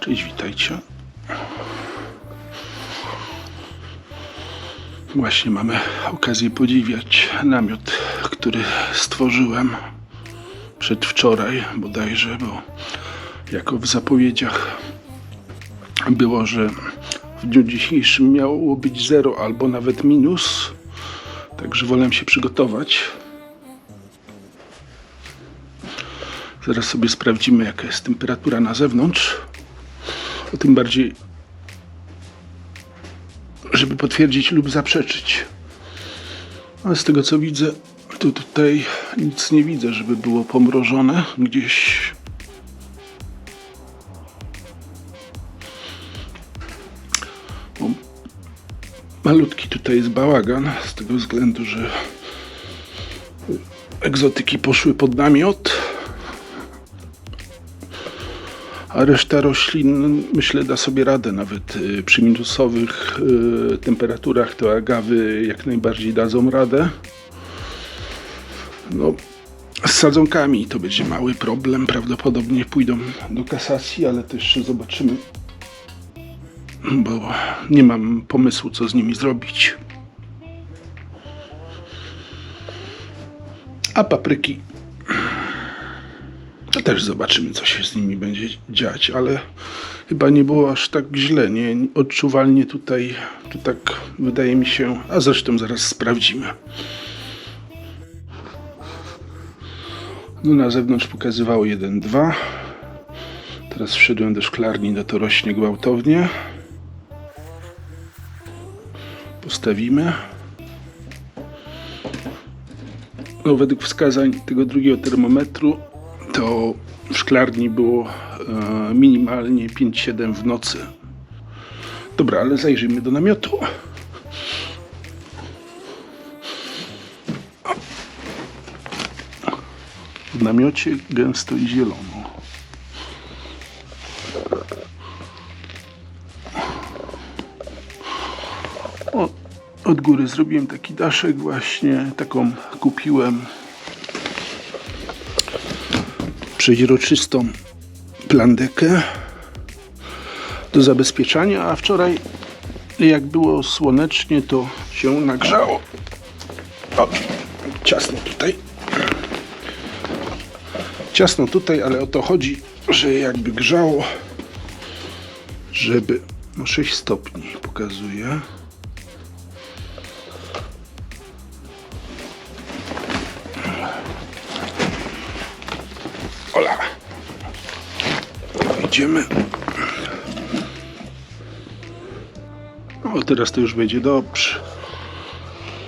Cześć, witajcie. Właśnie mamy okazję podziwiać namiot, który stworzyłem przedwczoraj bodajże, bo jako w zapowiedziach było, że w dniu dzisiejszym miało być 0 albo nawet minus, także wolę się przygotować. Zaraz sobie sprawdzimy, jaka jest temperatura na zewnątrz. O tym bardziej, żeby potwierdzić lub zaprzeczyć. Ale z tego co widzę, to tutaj nic nie widzę, żeby było pomrożone gdzieś. O, malutki tutaj jest bałagan, z tego względu, że egzotyki poszły pod namiot. A reszta roślin, myślę, da sobie radę nawet przy minusowych temperaturach. To agawy jak najbardziej dadzą radę. No, z sadzonkami to będzie mały problem. Prawdopodobnie pójdą do kasacji, ale to jeszcze zobaczymy, bo nie mam pomysłu, co z nimi zrobić. A papryki to też zobaczymy, co się z nimi będzie dziać, ale chyba nie było aż tak źle, nie? Odczuwalnie tutaj, to tak wydaje mi się, a zresztą zaraz sprawdzimy. No na zewnątrz pokazywało 1,2. Teraz wszedłem do szklarni, no to rośnie gwałtownie. Postawimy. No według wskazań tego drugiego termometru to w szklarni było minimalnie 5,7 w nocy. Dobra, ale zajrzyjmy do namiotu. W namiocie gęsto i zielono. O, od góry zrobiłem taki daszek właśnie, taką kupiłem przeźroczystą plandekę do zabezpieczania, a wczoraj jak było słonecznie, to się nagrzało. O, ciasno tutaj, ale o to chodzi, że jakby grzało, żeby 6 stopni pokazuje. Ola. Idziemy. O, teraz to już będzie dobrze,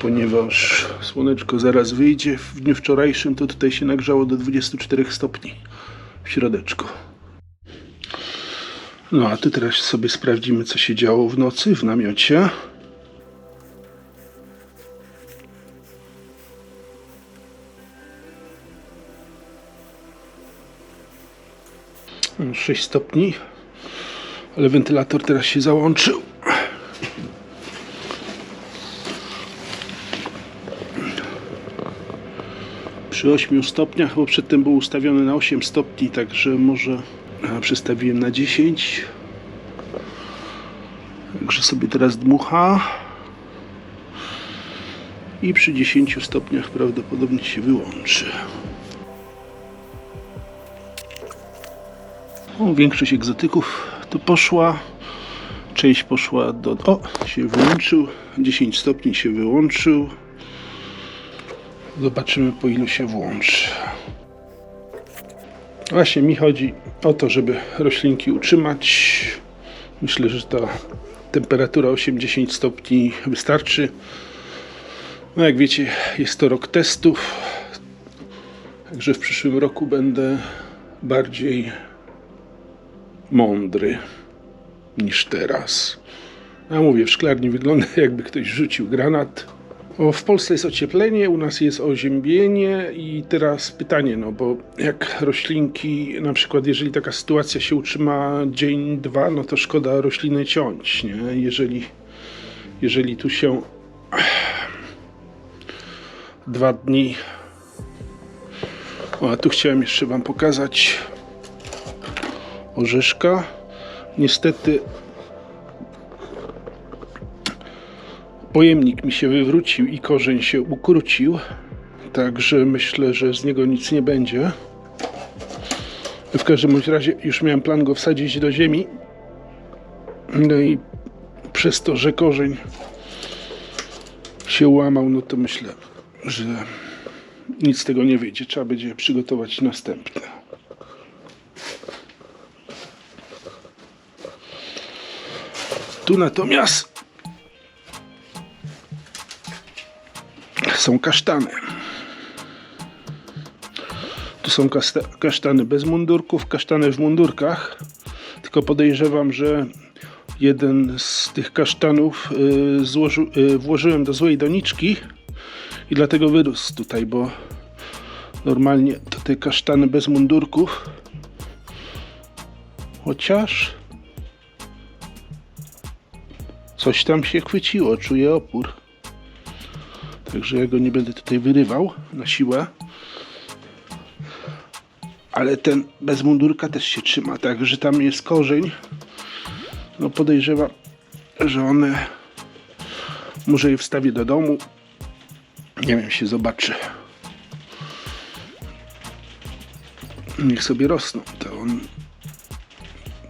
ponieważ słoneczko zaraz wyjdzie. W dniu wczorajszym to tutaj się nagrzało do 24 stopni w środeczku. No a tu teraz sobie sprawdzimy, co się działo w nocy w namiocie. 6 stopni, ale wentylator teraz się załączył. Przy 8 stopniach, bo przedtem był ustawiony na 8 stopni, także może przestawiłem na 10. Także sobie teraz dmucha. I przy 10 stopniach prawdopodobnie się wyłączy. O, większość egzotyków tu poszła. Część poszła do... O, się wyłączył. 10 stopni się wyłączył. Zobaczymy, po ilu się włączy. Właśnie mi chodzi o to, żeby roślinki utrzymać. Myślę, że ta temperatura 8-10 stopni wystarczy. No jak wiecie, jest to rok testów. Także w przyszłym roku będę bardziej mądry niż teraz. Ja mówię, w szklarni wygląda, jakby ktoś rzucił granat. O, w Polsce jest ocieplenie, u nas jest oziębienie i teraz pytanie, no bo jak roślinki, na przykład jeżeli taka sytuacja się utrzyma dzień, 2, no to szkoda rośliny ciąć, nie? Jeżeli tu się 2 dni... O, a tu chciałem jeszcze wam pokazać orzeszka. Niestety pojemnik mi się wywrócił i korzeń się ukrócił, także myślę, że z niego nic nie będzie. W każdym bądź razie już miałem plan go wsadzić do ziemi, no i przez to, że korzeń się łamał, no to myślę, że nic z tego nie wyjdzie. Trzeba będzie przygotować następne. Tu natomiast są kasztany. Tu są kasztany bez mundurków, kasztany w mundurkach. Tylko podejrzewam, że jeden z tych kasztanów włożyłem do złej doniczki i dlatego wyrósł tutaj, bo normalnie to te kasztany bez mundurków, chociaż coś tam się chwyciło, czuję opór. Także ja go nie będę tutaj wyrywał na siłę. Ale ten bez mundurka też się trzyma, także tam jest korzeń. No podejrzewam, że one, może je wstawię do domu. Nie wiem, się zobaczy. Niech sobie rosną. To on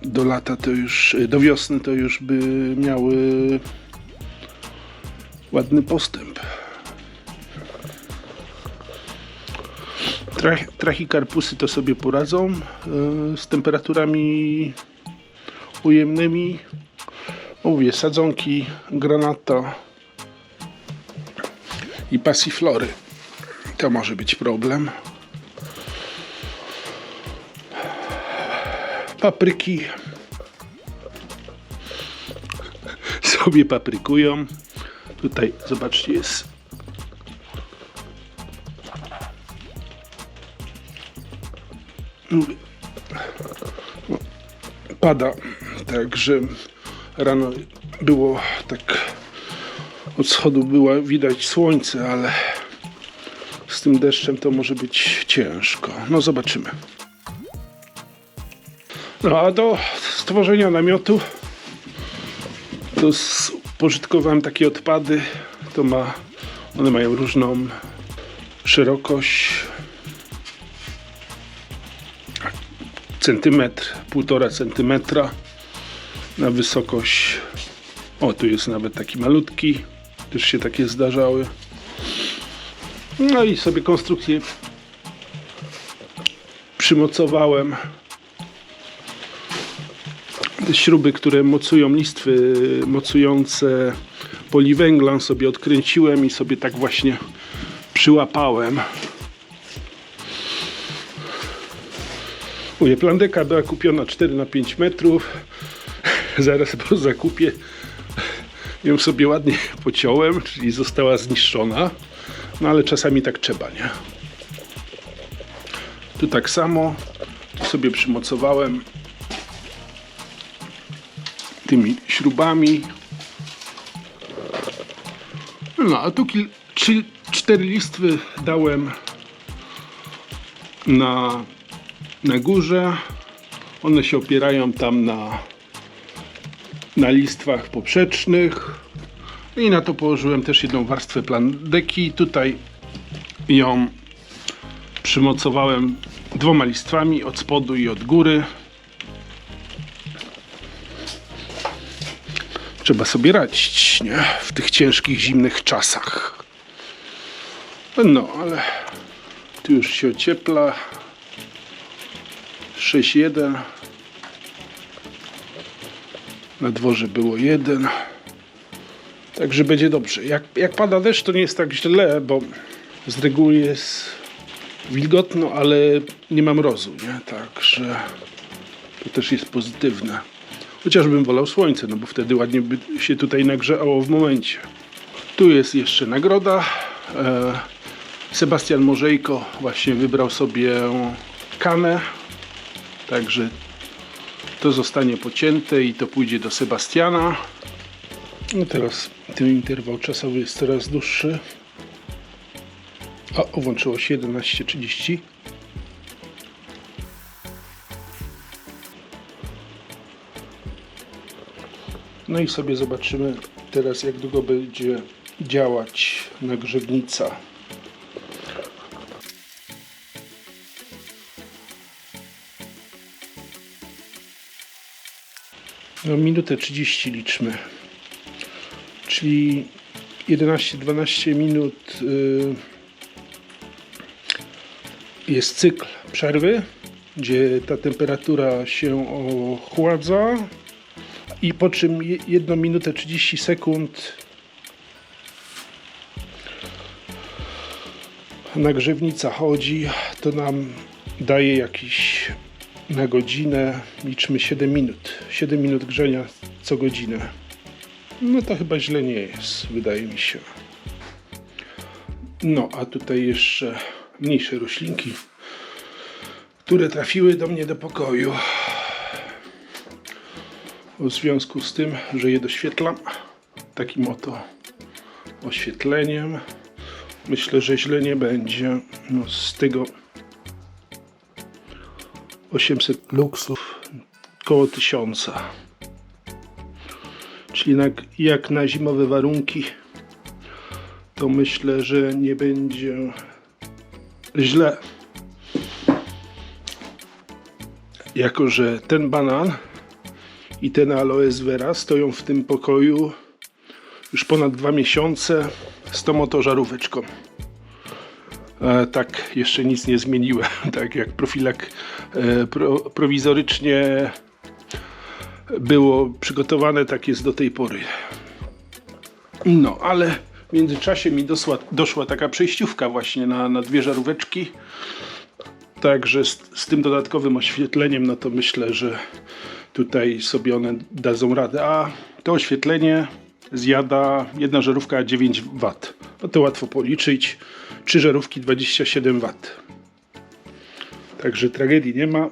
do lata to już, do wiosny to już by miały ładny postęp. Trachycarpusy to sobie poradzą z temperaturami ujemnymi. Mówię, sadzonki granata i passiflory to może być problem. Papryki sobie paprykują. Tutaj zobaczcie, jest pada, także rano było tak, od schodu było widać słońce, ale z tym deszczem to może być ciężko. No zobaczymy. No a do stworzenia namiotu to spożytkowałem takie odpady. To one mają różną szerokość. Centymetr, 1,5 centymetra na wysokość. O, tu jest nawet taki malutki. Też się takie zdarzały. No i sobie konstrukcję przymocowałem. Te śruby, które mocują listwy mocujące poliwęglan, sobie odkręciłem i sobie tak właśnie przyłapałem. Plandeka była kupiona 4x5 metrów. Zaraz po zakupie ją sobie ładnie pociąłem, czyli została zniszczona. No ale czasami tak trzeba, nie? Tu tak samo. Tu sobie przymocowałem tymi śrubami. No a tu 4 listwy dałem na górze. One się opierają tam na listwach poprzecznych i na to położyłem też jedną warstwę plandeki. Tutaj ją przymocowałem 2 listwami od spodu i od góry. Trzeba sobie radzić, nie? W tych ciężkich, zimnych czasach. No, ale tu już się ociepla. 6,1. Na dworze było 1. Także będzie dobrze. Jak pada deszcz, to nie jest tak źle, bo z reguły jest wilgotno, ale nie ma mrozu, nie? Także to też jest pozytywne. Chociażbym wolał słońce, no bo wtedy ładnie by się tutaj nagrzało w momencie. Tu jest jeszcze nagroda. Sebastian Morzejko właśnie wybrał sobie kanę. Także to zostanie pocięte i to pójdzie do Sebastiana. No teraz ten interwał czasowy jest coraz dłuższy. O, włączyło się 11:30. No i sobie zobaczymy teraz, jak długo będzie działać nagrzewnica. No, minutę 30 liczmy, czyli 11-12 minut jest cykl przerwy, gdzie ta temperatura się ochładza i po czym 1 minutę 30 sekund nagrzewnica chodzi, to nam daje jakiś na godzinę, liczmy 7 minut. 7 minut grzenia co godzinę. No to chyba źle nie jest, wydaje mi się. No, a tutaj jeszcze mniejsze roślinki, które trafiły do mnie do pokoju. W związku z tym, że je doświetlam takim oto oświetleniem, myślę, że źle nie będzie. No, z tego 800 luksów koło 1000. Czyli jak na zimowe warunki, to myślę, że nie będzie źle. Jako że ten banan i ten aloes vera stoją w tym pokoju już ponad 2 miesiące z tą oto żaróweczką. Tak, jeszcze nic nie zmieniłem. Tak jak profilak prowizorycznie było przygotowane, tak jest do tej pory. No, ale w międzyczasie mi doszła taka przejściówka właśnie na 2 żaróweczki. Także z tym dodatkowym oświetleniem, no to myślę, że tutaj sobie one dadzą radę. A to oświetlenie zjada jedna żarówka 9 W. No to łatwo policzyć. 3 żarówki 27 W. Także tragedii nie ma.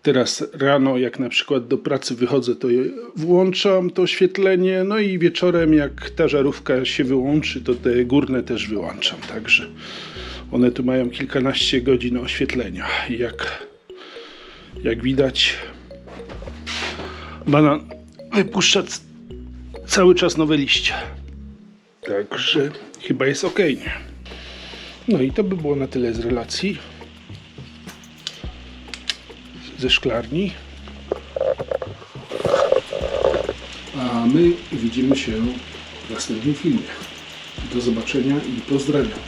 Teraz rano, jak na przykład do pracy wychodzę, to włączam to oświetlenie. No i wieczorem, jak ta żarówka się wyłączy, to te górne też wyłączam. Także one tu mają kilkanaście godzin oświetlenia. I jak widać, banan wypuszcza cały czas nowe liście. Także chyba jest ok. No i to by było na tyle z relacji ze szklarni. A my widzimy się w następnym filmie. Do zobaczenia i pozdrawiam.